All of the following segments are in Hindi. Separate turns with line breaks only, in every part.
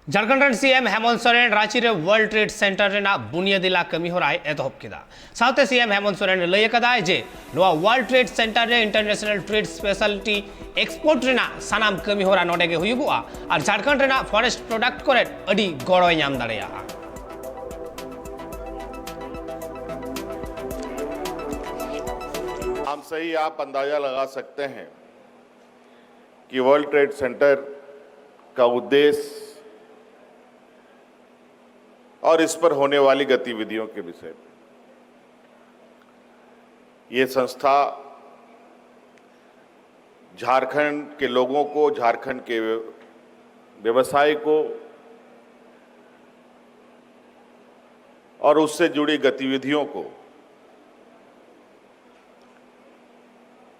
झारखंड सीएम हेमंत सोरेन रांची रे वर्ल्ड ट्रेड सेंटर रेना बुनियादीला कमी हो रहा है एतहब किदा साथे सीएम हेमंत सोरेन लय कदा जे नोआ वर्ल्ड ट्रेड सेंटर रे इंटरनेशनल ट्रेड स्पेशलिटी एक्सपोर्ट रेना सनाम कमी हो रहा नोडे के हुयुगुआ और झारखंड रेना फॉरेस्ट प्रोडक्ट करे अडी गड़ोय नाम दाड़ेया।
हम सही आप अंदाजा लगा सकते हैं कि वर्ल्ड ट्रेड सेंटर का उद्देश्य और इस पर होने वाली गतिविधियों के विषय में। ये संस्था झारखंड के लोगों को, झारखंड के व्यवसाय को और उससे जुड़ी गतिविधियों को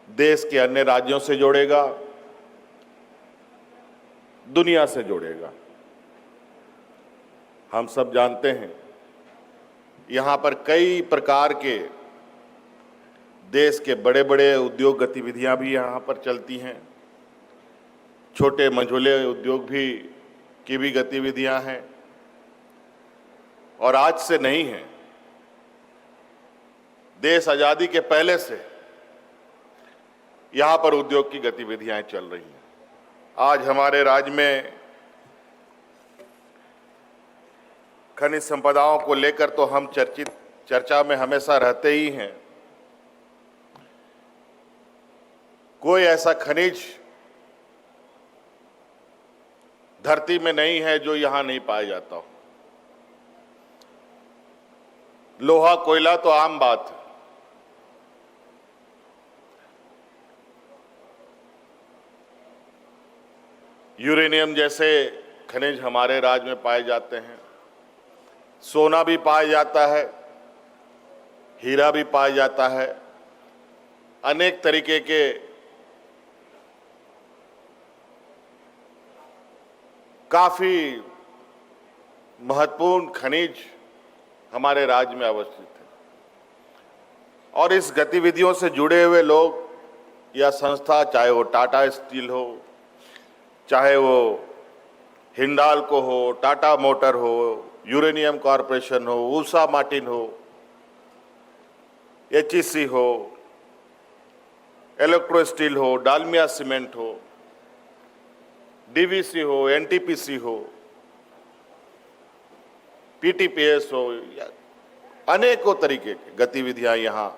देश के अन्य राज्यों से जोड़ेगा, दुनिया से जोड़ेगा। हम सब जानते हैं यहाँ पर कई प्रकार के देश के बड़े बड़े उद्योग गतिविधियां भी यहाँ पर चलती हैं, छोटे मंझोले उद्योग की भी गतिविधियां हैं और आज से नहीं है, देश आजादी के पहले से यहाँ पर उद्योग की गतिविधियां चल रही हैं। आज हमारे राज्य में खनिज संपदाओं को लेकर तो हम चर्चा में हमेशा रहते ही हैं। कोई ऐसा खनिज धरती में नहीं है जो यहां नहीं पाया जाता हो। लोहा कोयला तो आम बात है, यूरेनियम जैसे खनिज हमारे राज्य में पाए जाते हैं, सोना भी पाया जाता है, हीरा भी पाया जाता है, अनेक तरीके के काफी महत्वपूर्ण खनिज हमारे राज्य में अवस्थित है। और इस गतिविधियों से जुड़े हुए लोग या संस्था, चाहे वो टाटा स्टील हो, चाहे वो हिंडाल्को हो, टाटा मोटर हो, यूरेनियम कॉरपोरेशन हो, उषा मार्टिन हो, एचईसी हो, इलेक्ट्रो स्टील हो, डालमिया सीमेंट हो, डीवीसी हो, एनटीपीसी हो, पीटीपीएस हो, अनेकों तरीके की गतिविधियां यहाँ